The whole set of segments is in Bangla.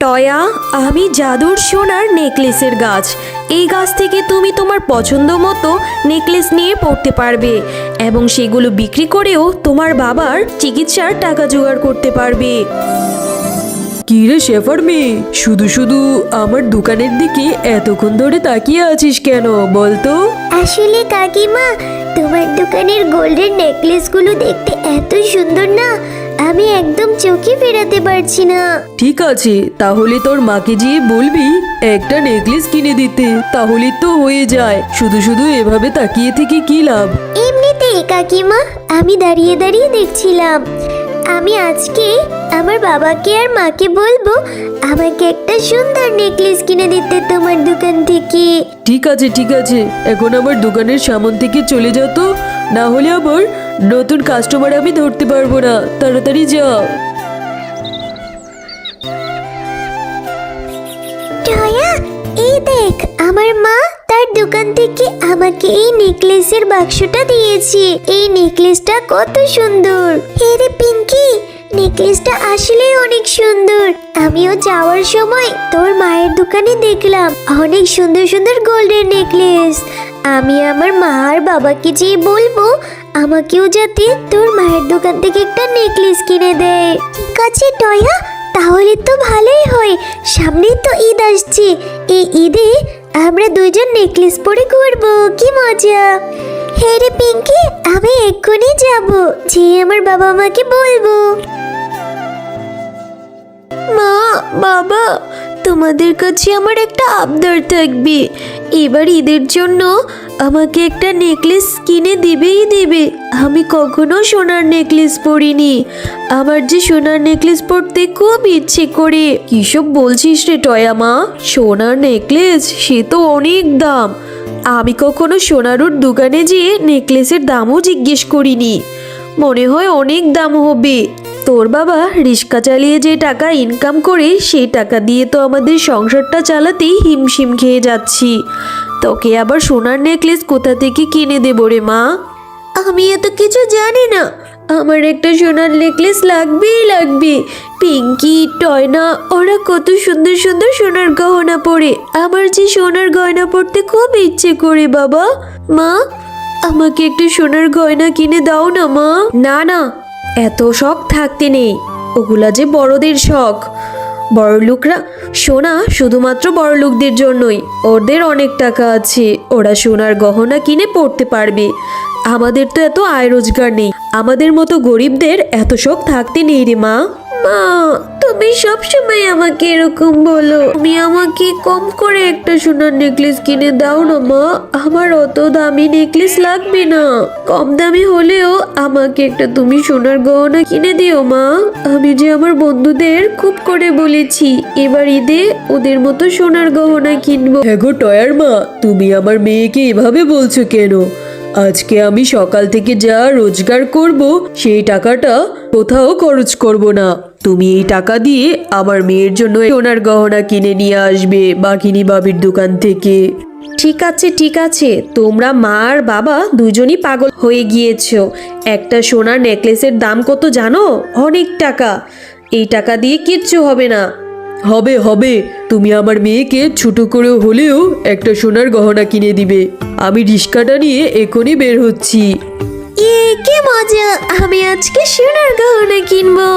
টয়া, আমি জাদুর সোনার নেকলেসের গাছ। এই গাছ থেকে তুমি তোমার পছন্দ মতো নেকলেস নিয়ে পড়তে পারবে এবং সেগুলো বিক্রি করেও তোমার বাবার চিকিৎসার টাকা জোগাড় করতে পারবে। কি রে শেফার মেয়ে, শুধু শুধু আমার দোকানের দিকে এতক্ষণ ধরে তাকিয়ে আছিস কেন বলতো? আসলে কাকিমা, তোমার দোকানের গোল্ডের নেকলেসগুলো দেখতে এত সুন্দর না, আমি একদম চোখে ফেরাতে পারছি না। ঠিক আছে, তাহলে তোর মাকে গিয়ে বলবি একটা নেকলেস কিনে দিতে, তাহলে তো হয়ে যায়। শুধু শুধু এভাবে তাকিয়ে থেকে কি লাভ? এমনিতেই কাকিমা, আমি দাঁড়িয়ে দাঁড়িয়ে দেখছিলাম। আমি আজকে আমার বাবাকে আর মাকে বলবো আমাকে একটা সুন্দর নেকলেস কিনে দিতে তোমার দোকান থেকে। ঠিক আছে ঠিক আছে, এখন আমার দোকানের সামন থেকে চলে যাও তো, না হলে আবার নতুন কাস্টমার আমি ধরতে পারবো না। তাড়াতাড়ি যাও। টয়া, এই দেখ, আমার মা তার দোকান থেকে আমাকে এই নেকলেসের বাক্সটা দিয়েছে। এই নেকলেসটা কত সুন্দর! হে রে পিঙ্কি, নেকলেসটা আসলে অনেক সুন্দর। আমিও যাওয়ার সময় তোর মায়ের দোকানে দেখলাম অনেক সুন্দর সুন্দর গোল্ডের নেকলেস। আমি আমার মা আর বাবাকে যেয়ে বলবো আমাকেও যাতে তোর মায়ের দোকান থেকে একটা নেকলেস কিনে দেয়। ঠিক আছে টয়া, তাহলে তো ভালোই হয়। সামনে তো ঈদ আসছে, এই ঈদে আমরা দুইজন নেকলেস পরে ঘুরবো, কি মজা! হে রে পিঙ্কি, আমি এক্ষুনি যাব, যে আমার বাবা মাকে বলবো। মা, বাবা, তোমাদের কাছে আমার একটা আবদার থাকবে। এবার ঈদের জন্য আমাকে একটা নেকলেস কিনে দিবেই দেবে। আমি কখনো সোনার নেকলেস পরিনি, আমার যে সোনার নেকলেস পরতে খুব ইচ্ছে করে। কিসব বলছিস রে টয়া মা? সোনার নেকলেস, সে তো অনেক দাম। আমি কখনো সোনারুর দোকানে যেয়ে নেকলেসের দামও জিজ্ঞেস করিনি। মনে হয় অনেক দাম হবে। তোর বাবা রিক্সা চালিয়ে যে টাকা ইনকাম করে সেই টাকা দিয়ে তো আমাদের সংসারটা চালাতেই হিমশিম খেয়ে যাচ্ছি। তোকে আবার সোনার নেকলেস কোথা থেকে কিনে দেবো রে মা? আমি এত কিছু জানি না, আমার একটা সোনার নেকলেস লাগবেই লাগবে। পিঙ্কি, টয়না, ওরা কত সুন্দর সুন্দর সোনার গহনা পরে। আমার যে সোনার গয়না পরতে খুব ইচ্ছে করে বাবা। মা, আমাকে একটু সোনার গয়না কিনে দাও না মা। না না, এত শখ থাকতে নেই, ওগুলা যে বড়দের শখ। বড়লোকরা সোনা শুধুমাত্র বড়লোকদের জন্যই, ওদের অনেক টাকা আছে, ওরা সোনার গহনা কিনে পড়তে পারবে। আমাদের তো এত আয় রোজগার নেই, আমাদের মতো গরিবদের এত শখ থাকতে নেই রে মা। মা, তুমি সবসময় আমাকে এরকম বলো। তুমি আমাকে কম করে একটা সোনার নেকলেস কিনে দাও না মা। আমার অত দামি নেকলেস লাগবে না, কম দামি হলেও আমাকে একটা তুমি সোনার গহনা কিনে দিও মা। আমি যে আমার বন্ধুদের খুব করে বলেছি এবার ঈদে ওদের মতো সোনার গহনা কিনবো। হ্যাঁ গো টয়ার মা, তুমি আমার মেয়েকে এভাবে বলছো কেন? আজকে আমি সকাল থেকে যা রোজগার করব সেই টাকাটা কোথাও খরচ করব না। তুমি এই টাকা দিয়ে আমার মেয়ের জন্য সোনার গহনা কিনে নিয়ে আসবে বাঘিনী বাবির দোকান থেকে। ঠিক আছে ঠিক আছে, তোমরা মা আর বাবা দুজনই পাগল হয়ে গিয়েছো। একটা সোনার নেকলেসের দাম কত জানো? অনেক টাকা। এই টাকা দিয়ে কিচ্ছু হবে না। হবে হবে, তুমি আমার মেয়েকে ছোট করে হলেও একটা সোনার গহনা কিনে দিবে। আমি রিক্সাটা নিয়ে এখনই বের হচ্ছি। কি মজা, আমি আজকে সোনার গহনা কিনবো।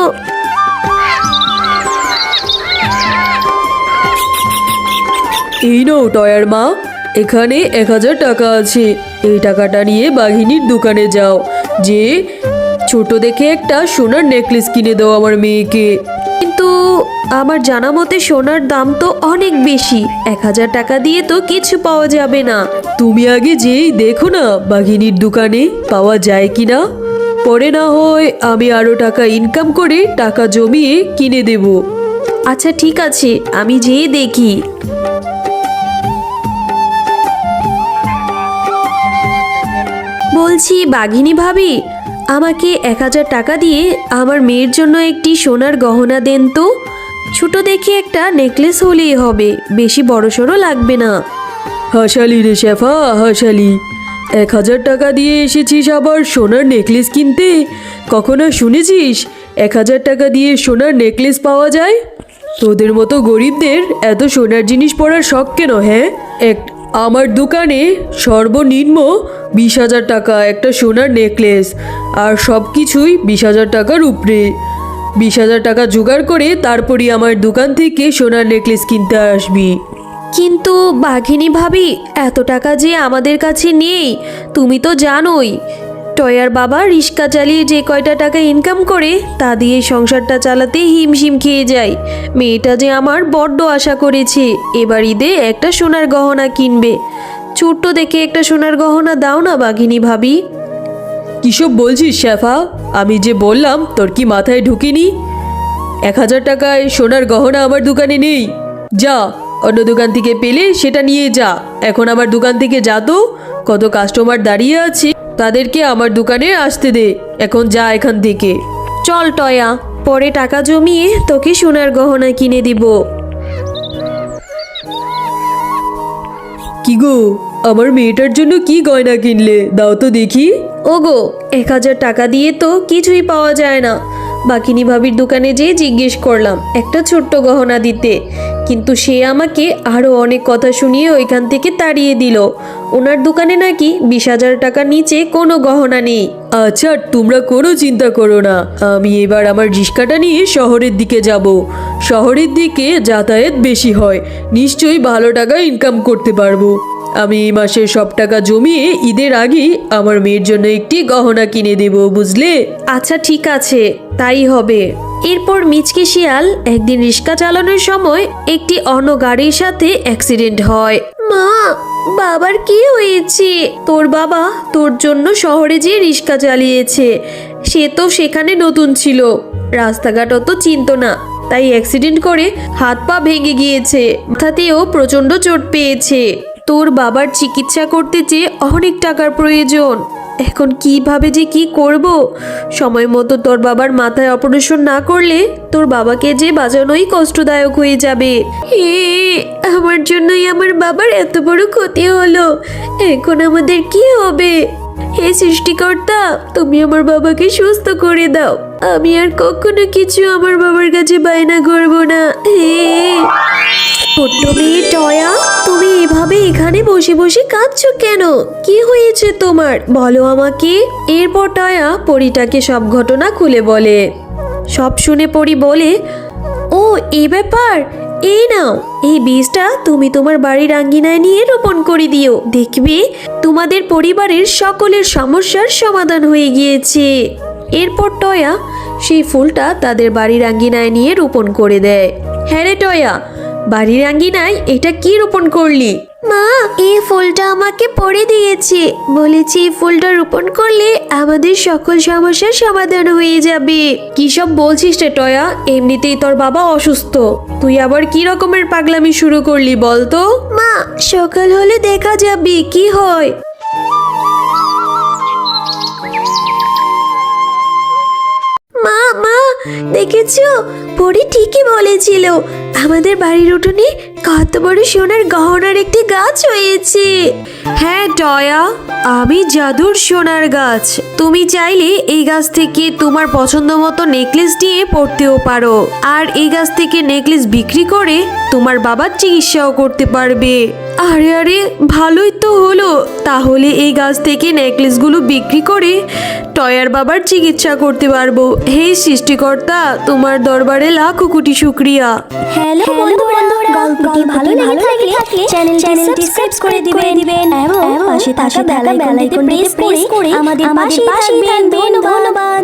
এই নাও টয়ার মা, এখানে 1000 টাকা আছে। এই টাকাটা নিয়ে বাঘিনীর দোকানে যাও, যে ছোট দেখে একটা সোনার নেকলেস কিনে দাও আমার মেয়েকে। কিন্তু আমার জানা মতে সোনার দাম তো অনেক বেশি, 1000 টাকা দিয়ে তো কিছু পাওয়া যাবে না। তুমি আগে যেই দেখো না বাঘিনীর দোকানে পাওয়া যায় কিনা, পরে না হয় আমি আরো টাকা ইনকাম করে টাকা জমিয়ে কিনে দেব। আচ্ছা ঠিক আছে, আমি যেয়ে দেখি। বলছি বাঘিনী ভাবি, আমাকে 1000 টাকা দিয়ে আমার মেয়ের জন্য একটি সোনার গহনা দেন তো। ছোট দেখে একটা নেকলেস হলেই হবে, বেশি বড়সড় লাগবে না। হাসালি রে শেফা, হাসালি। 1000 টাকা দিয়ে এসেছিস আবার সোনার নেকলেস কিনতে? কখনো শুনেছিস 1000 টাকা দিয়ে সোনার নেকলেস পাওয়া যায়? তোদের মতো গরিবদের এত সোনার জিনিস পরার শখ কেন? হ্যাঁ, আমার দোকানে সর্বনিম্ন 20,000 টাকা একটা সোনার নেকলেস, আর সব কিছুই 20,000 টাকার উপরে। 20,000 টাকা জোগাড় করে তারপরই আমার দোকান থেকে সোনার নেকলেস কিনতে আসবি। কিন্তু বাঘিনী ভাবি, এত টাকা যে আমাদের কাছে নেই, তুমি তো জানোই। টয়ার বাবা রিক্সা চালিয়ে যে কয়টা টাকা ইনকাম করে তা দিয়ে সংসারটা চালাতে হিমশিম খেয়ে যায়। মেয়েটা যে আমার বড্ড আশা করেছে এবার ঈদে একটা সোনার গহনা কিনবে। ছোট্ট দেখে একটা সোনার গহনা দাও না বাঘিনী ভাবি। কিসব বলছিস শেফা? আমি যে বললাম তোর কি মাথায় ঢুকিনি? 1,000 টাকায় সোনার গহনা আমার দোকানে নেই। যা অন্য দোকান থেকে পেলে সেটা নিয়ে যা। এখন আমার দোকান থেকে যা তো, কত কাস্টমার দাঁড়িয়ে আছে, তাদেরকে আমার দোকানে আসতে দে। এখন যা এখান থেকে। চল টয়া, পরে টাকা জমিয়ে তোকে সোনার গহনা কিনে দিব। কি গো, আমার মেয়েটার জন্য কি গয়না কিনলে? দাও তো দেখি। ওগো, 1,000 টাকা দিয়ে তো কিছুই পাওয়া যায় না। বাকিনী ভাবির দোকানে যেয়ে জিজ্ঞেস করলাম একটা ছোট্ট গহনা দিতে, কিন্তু সে আমাকে আরও অনেক কথা শুনিয়ে ওইখান থেকে তাড়িয়ে দিল। ওনার দোকানে নাকি 20,000 টাকার নিচে কোনো গহনা নেই। আচ্ছা, তোমরা কোনো চিন্তা করো না, আমি এবার আমার রিক্সাটা নিয়ে শহরের দিকে যাব। শহরের দিকে যাতায়াত বেশি হয়, নিশ্চয়ই ভালো টাকা ইনকাম করতে পারবো। আমি এই মাসের সব টাকা জমিয়ে ঈদের আগেই আমার মেয়ের জন্য একটি গহনা কিনে দেব, বুঝলে? আচ্ছা ঠিক আছে, তাই হবে। এরপর মিচকে শিয়াল একদিন রিক্সা চালানোর সময় একটি অন্য গাড়ির সাথে অ্যাক্সিডেন্ট হয়। মা, বাবার কি হয়েছে? তোর বাবা তোর জন্য শহরে যেয়ে রিক্সা চালিয়েছে। সে তো সেখানে নতুন ছিল, রাস্তাঘাট অত চিনতো না, তাই অ্যাক্সিডেন্ট করে হাত পা ভেঙে গিয়েছে, মাথাতেও প্রচন্ড চোট পেয়েছে। তোর বাবার চিকিৎসা করতে চেয়ে অনেক টাকার প্রয়োজন। এখন কিভাবে যে কি করব? সময় মতো তোর বাবার মাথায় অপারেশন না করলে তোর বাবাকে যে বাঁচানোই কষ্টদায়ক হয়ে যাবে। আমার জন্যই আমার বাবার এত বড় ক্ষতি হলো, এখন আমাদের কি হবে? হে সৃষ্টিকর্তা, তুমি আমার বাবাকে সুস্থ করে দাও। আমি আর কখনো কিছু আমার বাবার কাছে বায়না করব না। ছোট্ট মেয়ে টয়া, তুমি এভাবে এখানে বসে বসে কাঁদছো কেন? কি হয়েছে তোমার, বলো আমাকে। এরপর টয়া পরীটাকে সব ঘটনা খুলে বলে। সব শুনে পরী বলে, ও এই ব্যাপার, এই নাও, এই বীজটা তুমি তোমার বাড়ির আঙ্গিনায় নিয়ে রোপণ করে দিও, দেখবে তোমাদের পরিবারের সকলের সমস্যার সমাধান হয়ে গিয়েছে। এরপর টয়া সেই ফুলটা তাদের বাড়ির আঙ্গিনায় নিয়ে রোপণ করে দেয়। হ্যাঁ রে টয়া, বাড়ির আঙ্গিনায় এটা কি রোপণ করলি? মা, এই ফুলটা আমাকে পড়ে দিয়েছে, বলেছি এই ফুলটা রোপণ করলে আমাদের সকল সমস্যার সমাধান হয়ে যাবে। কি সব বলছিস রে টয়া? এমনিতেই তোর বাবা অসুস্থ, তুই আবার কি রকমের পাগলামি শুরু করলি বলতো? মা, সকাল হলে দেখা যাবে কি হয়। মা, মা, দেখেছো, পরি ঠিকই বলেছিল, আমাদের বাড়ির উঠোনে কত বড় সোনার গহনার একটি গাছ হয়েছে। হ্যাঁ টয়া, আমি জাদুর সোনার গাছ। তুমি চাইলে এই গাছ থেকে তোমার পছন্দ মতো নেকলেস নিয়ে পড়তেও পারো, আর এই গাছ থেকে নেকলেস বিক্রি করে তোমার বাবার চিকিৎসাও করতে পারবে। আরে আরে, ভালোই তো হলো, তাহলে এই গাছ থেকে নেকলেসগুলো বিক্রি করে টয়ার বাবার চিকিৎসা করতে পারবো। হে সৃষ্টিকর্তা, তোমার দরবারে লাখো কোটি শুকরিয়া। হ্যালো বন্ধুরা, গল্পটি ভালো লেগে থাকলে চ্যানেলটি সাবস্ক্রাইব করে দিবেন এবং পাশে থাকা বেল আইকনটি প্রেস করে আমাদের পাশে থাকবেন। ধন্যবাদ।